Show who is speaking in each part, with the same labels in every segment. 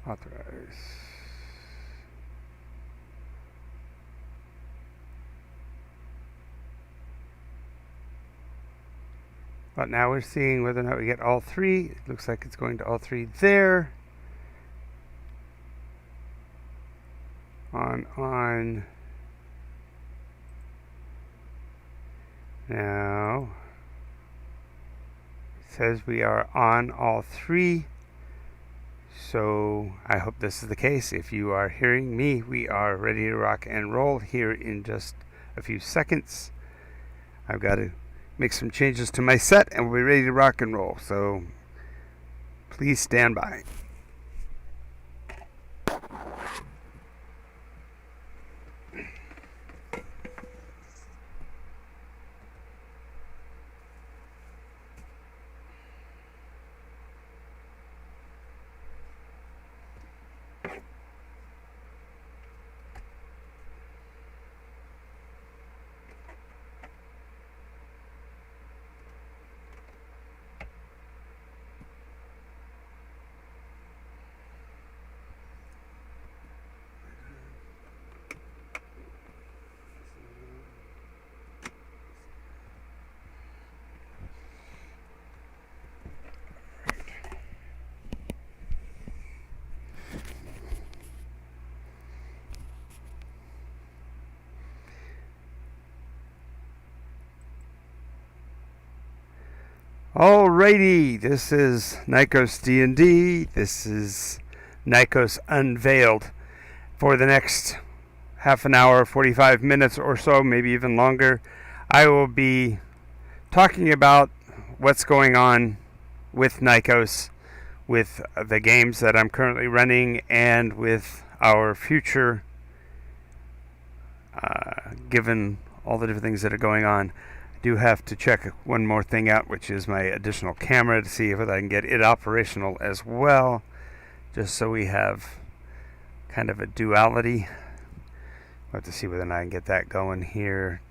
Speaker 1: Authorize. But now we're seeing whether or not we get all three. It looks like it's going to all three there. On. Now, it says we are on all three. So I hope this is the case. If you are hearing me, we are ready to rock and roll here in just a few seconds. I've got to make some changes to my set and we'll be ready to rock and roll. So please stand by. Alrighty, this is Nycos D&D. This is Nycos Unveiled. For the next half an hour, 45 minutes or so, maybe even longer, I will be talking about what's going on with Nycos, with the games that I'm currently running, and with our future, given all the different things that are going on. Do have to check one more thing out, which is my additional camera, to see if I can get it operational as well, just so we have kind of a duality. We'll have to see whether or not I can get that going here.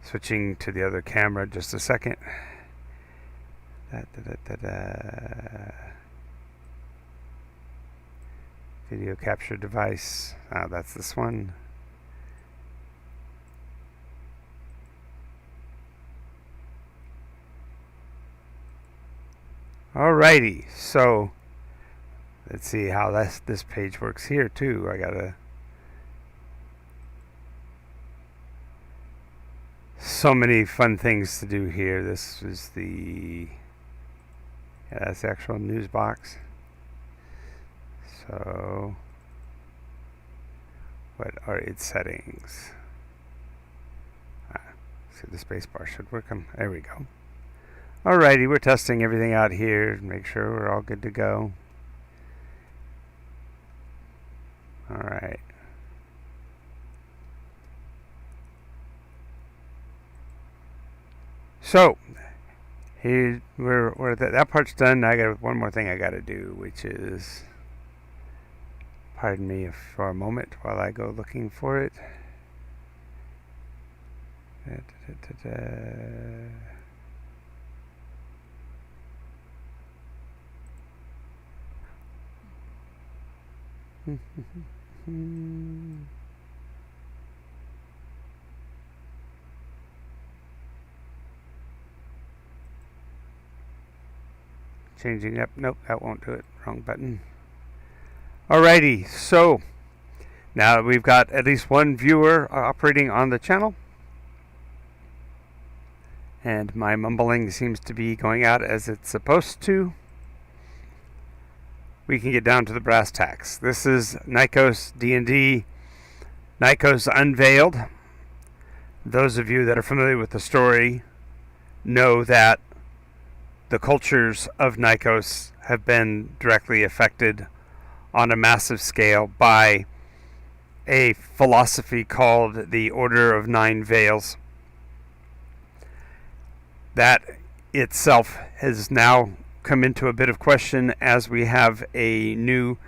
Speaker 1: Switching to the other camera, just a second. Video capture device. That's this one. Alrighty, so let's see how this page works here too. I gotta so many fun things to do here. This is that's the actual news box. So what are its settings? See, the space bar should work. There we go. Alrighty, we're testing everything out here. Make sure we're all good to go. Alright. So, here we're that part's done. I got one more thing I got to do, which is, pardon me for a moment while I go looking for it. Changing up. Nope, that won't do it. Wrong button. Alrighty, so now that we've got at least one viewer operating on the channel, and my mumbling seems to be going out as it's supposed to, we can get down to the brass tacks. This is Nycos D&D, Nycos Unveiled. Those of you that are familiar with the story know that the cultures of Nycos have been directly affected on a massive scale by a philosophy called the Order of Nine Veils. That itself has now come into a bit of question as we have a new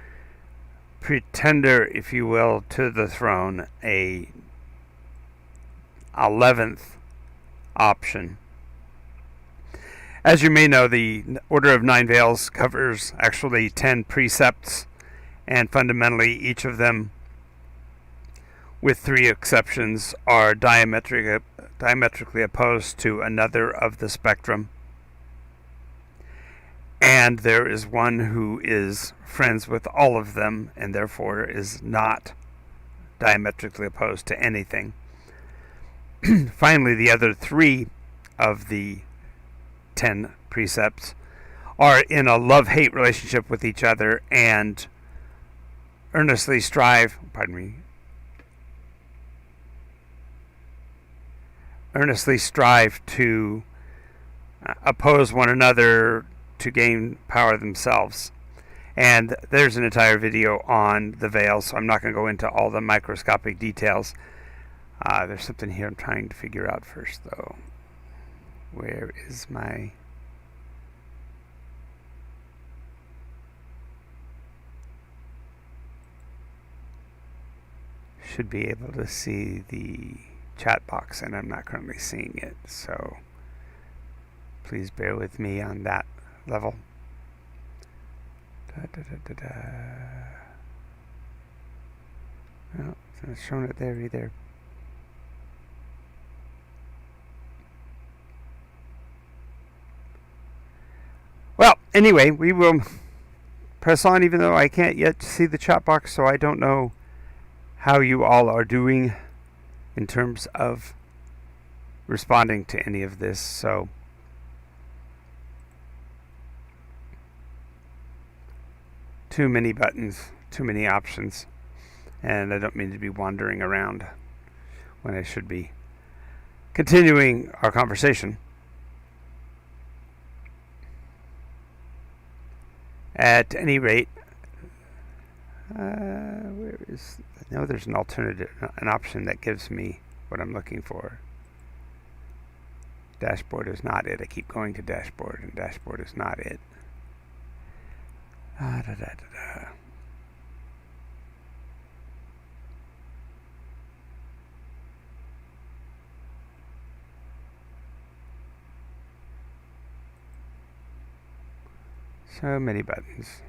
Speaker 1: pretender, if you will, to the throne, a 11th option. As you may know, the Order of Nine Veils covers actually 10 precepts and fundamentally each of them, with 3 exceptions, are diametrically opposed to another of the spectrum. And there is one who is friends with all of them and therefore is not diametrically opposed to anything. Finally, the other 3 of the 10 precepts are in a love-hate relationship with each other and earnestly strive to oppose one another to gain power themselves. And there's an entire video on the veil, so I'm not going to go into all the microscopic details. There's something here I'm trying to figure out first, though. Where is my... Should be able to see the chat box, and I'm not currently seeing it, so please bear with me on that level. No, it's not showing it there either. Well, anyway, we will press on, even though I can't yet see the chat box, so I don't know how you all are doing in terms of responding to any of this. So too many buttons, too many options, and I don't mean to be wandering around when I should be continuing our conversation. At any rate, where is... I know there's an alternative, an option that gives me what I'm looking for. Dashboard is not it. I keep going to dashboard, and dashboard is not it. So many buttons.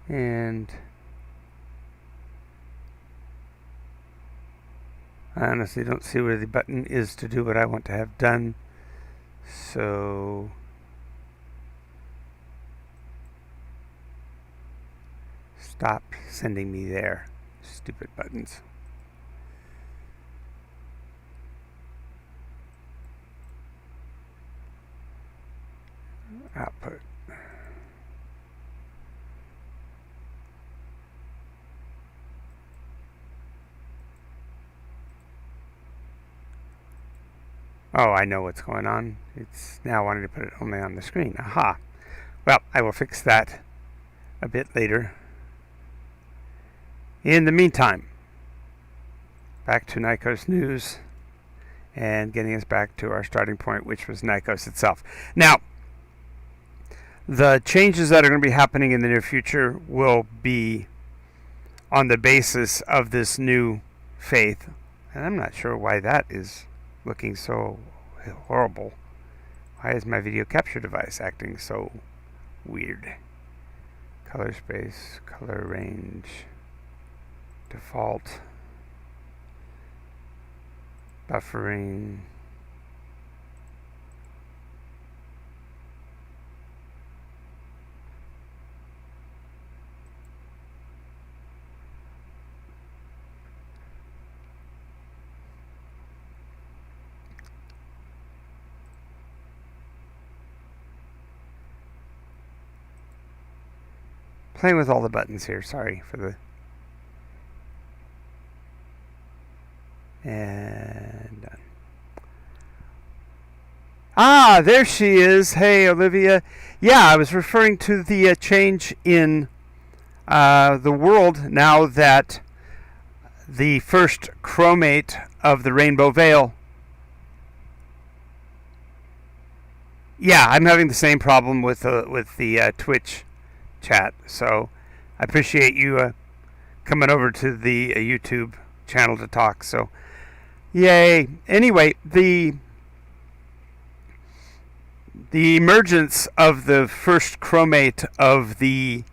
Speaker 1: And I honestly don't see where the button is to do what I want to have done. So stop sending me there, stupid buttons. Output. Oh, I know what's going on. It's now wanting to put it only on the screen. Aha. Well, I will fix that a bit later. In the meantime, back to Nycos news and getting us back to our starting point, which was Nycos itself. Now, the changes that are going to be happening in the near future will be on the basis of this new faith. And I'm not sure why that is looking so horrible. Why is my video capture device acting so weird? Color space, color range, default, buffering. Playing with all the buttons here. Sorry for the... And done. Ah, there she is. Hey, Olivia. Yeah, I was referring to the change in the world now that the first chromate of the rainbow veil... Yeah, I'm having the same problem with the Twitch chat. So I appreciate you coming over to the YouTube channel to talk. So, yay! Anyway, the emergence of the first chromate of the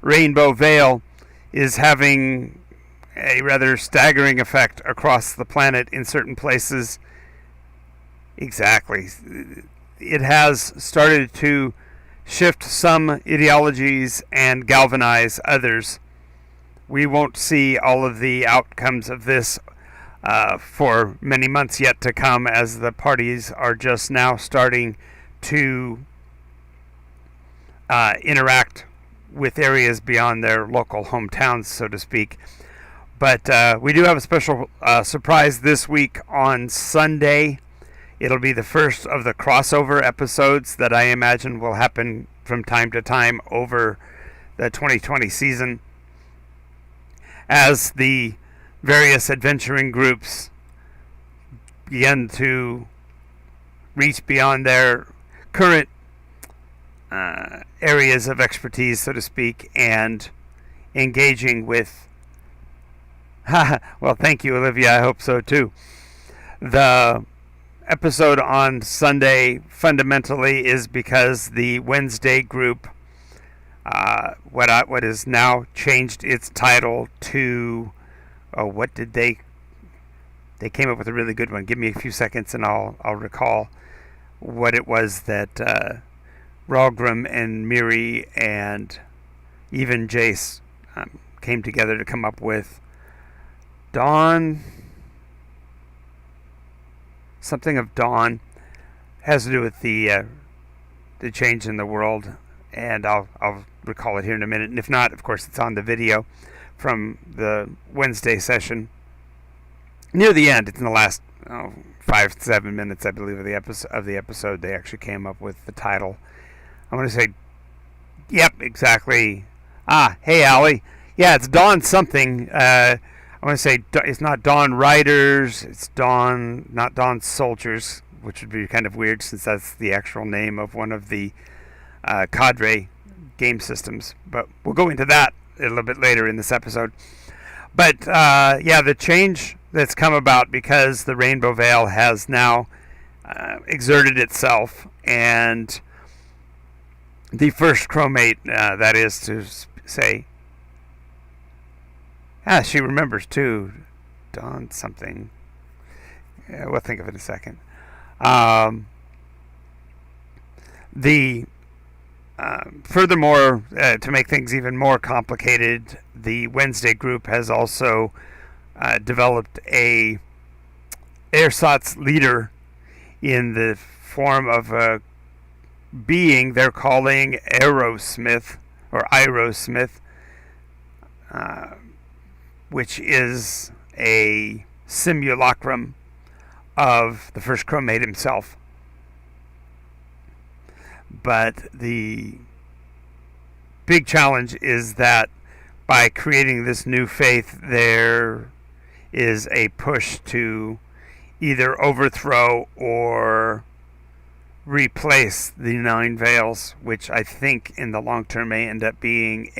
Speaker 1: rainbow veil is having a rather staggering effect across the planet in certain places. Exactly. It has started to shift some ideologies and galvanize others. We won't see all of the outcomes of this for many months yet to come, as the parties are just now starting to interact with areas beyond their local hometowns, so to speak. But we do have a special surprise this week on Sunday. It'll be the first of the crossover episodes that I imagine will happen from time to time over the 2020 season, as the various adventuring groups begin to reach beyond their current areas of expertise, so to speak, and engaging with well, thank you, Olivia. I hope so too. The episode on Sunday fundamentally is because the Wednesday group, what is now changed its title to, what did they came up with a really good one. Give me a few seconds and I'll recall what it was that Ralgrim and Miri and even Jace came together to come up with. Dawn, something of Dawn, has to do with the change in the world, and I'll recall it here in a minute. And if not, of course, it's on the video from the Wednesday session. Near the end, it's in the last 5-7 minutes, I believe, of the episode. They actually came up with the title. I'm going to say, yep, exactly. Hey, Allie. Yeah, it's Dawn something. I want to say it's not Dawn Riders, it's not Dawn Soldiers, which would be kind of weird since that's the actual name of one of the cadre game systems. But we'll go into that a little bit later in this episode. But yeah, the change that's come about because the Rainbow Veil has now exerted itself, and the first chromate, that is to say, she remembers too. Dawn something. Yeah, we'll think of it in a second. Furthermore, to make things even more complicated, the Wednesday group has also developed a ersatz leader in the form of a being they're calling Aerosmith, or Aerosmith, which is a simulacrum of the first chromate himself. But the big challenge is that by creating this new faith, there is a push to either overthrow or replace the Nine Veils, which I think in the long term may end up being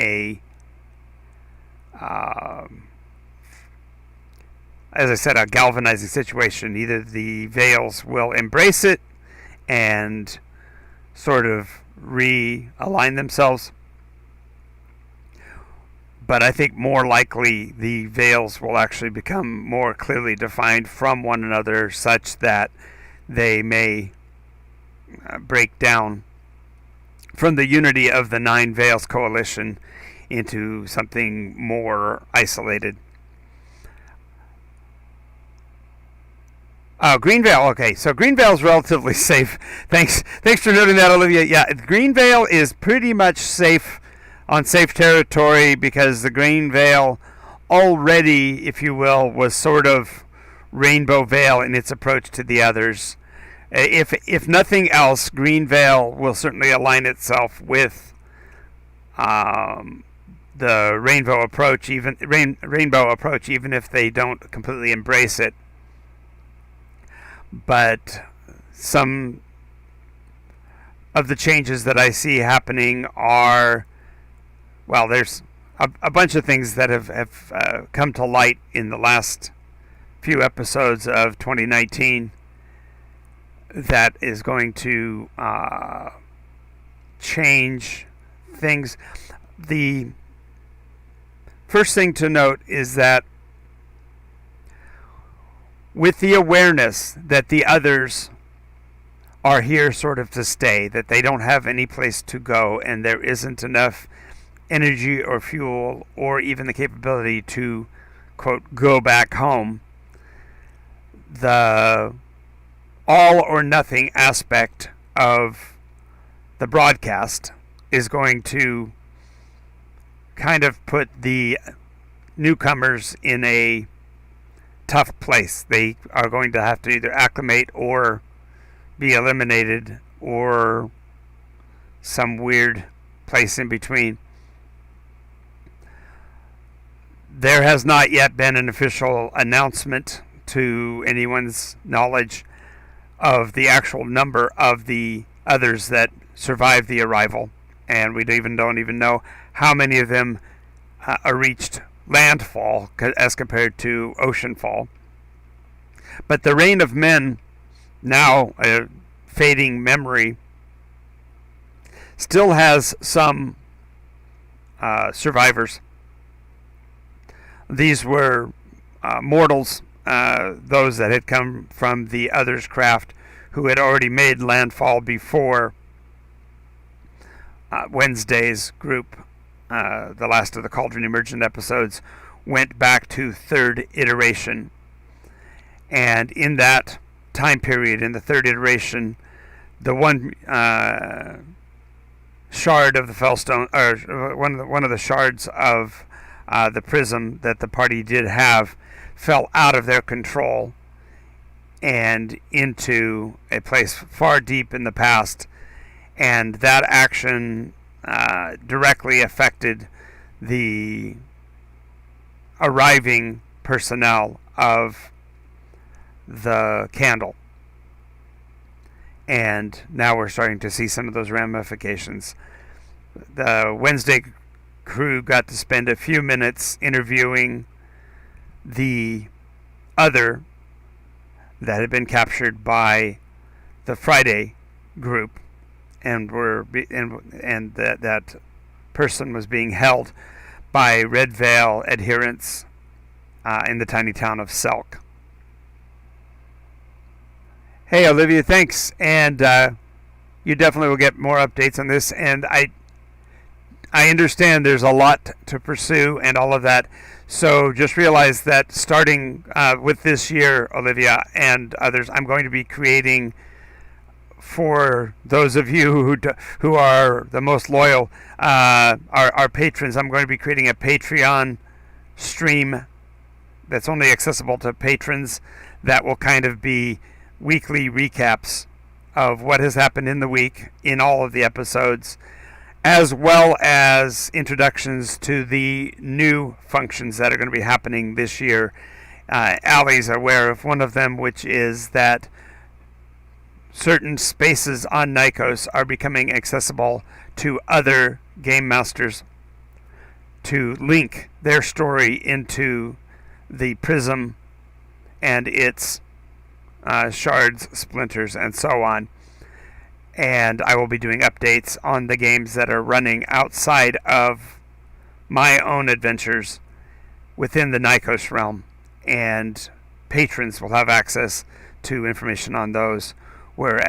Speaker 1: as I said, a galvanizing situation. Either the Veils will embrace it and sort of realign themselves, but I think more likely the Veils will actually become more clearly defined from one another, such that they may break down from the unity of the Nine Veils coalition into something more isolated. Green Veil. Okay, so Green Veil is relatively safe. Thanks for noting that, Olivia. Yeah, Green Veil is pretty much safe, on safe territory, because the Green Veil already, if you will, was sort of Rainbow Veil in its approach to the others. If nothing else, Green Veil will certainly align itself with the Rainbow approach, even if they don't completely embrace it. But some of the changes that I see happening are, well, there's a bunch of things that have come to light in the last few episodes of 2019 that is going to change things. The first thing to note is that with the awareness that the others are here sort of to stay, that they don't have any place to go, and there isn't enough energy or fuel or even the capability to, quote, go back home, the all or nothing aspect of the broadcast is going to kind of put the newcomers in a tough place. They are going to have to either acclimate or be eliminated or some weird place in between. There has not yet been an official announcement to anyone's knowledge of the actual number of the others that survived the arrival, and we don't even know how many of them reached landfall as compared to oceanfall. But the reign of men, now a fading memory, still has some survivors. These were mortals, those that had come from the other's craft who had already made landfall before Wednesday's group, the last of the Cauldron Emergent episodes, went back to third iteration. And in that time period, in the third iteration, the one shard of the Fellstone, or one of the shards of the prism that the party did have, fell out of their control and into a place far deep in the past, and that action directly affected the arriving personnel of the candle. And now we're starting to see some of those ramifications. The Wednesday crew got to spend a few minutes interviewing the other that had been captured by the Friday group, and that person was being held by Red Veil adherents in the tiny town of Selk. Hey, Olivia, thanks, and you definitely will get more updates on this. And I understand there's a lot to pursue and all of that. So just realize that starting with this year, Olivia and others, I'm going to be creating, for those of you who are the most loyal, our patrons, I'm going to be creating a Patreon stream that's only accessible to patrons that will kind of be weekly recaps of what has happened in the week in all of the episodes, as well as introductions to the new functions that are going to be happening this year. Allie's aware of one of them, which is that certain spaces on Nycos are becoming accessible to other game masters to link their story into the prism and its shards, splinters, and so on. And I will be doing updates on the games that are running outside of my own adventures within the Nycos realm, and patrons will have access to information on those, whereas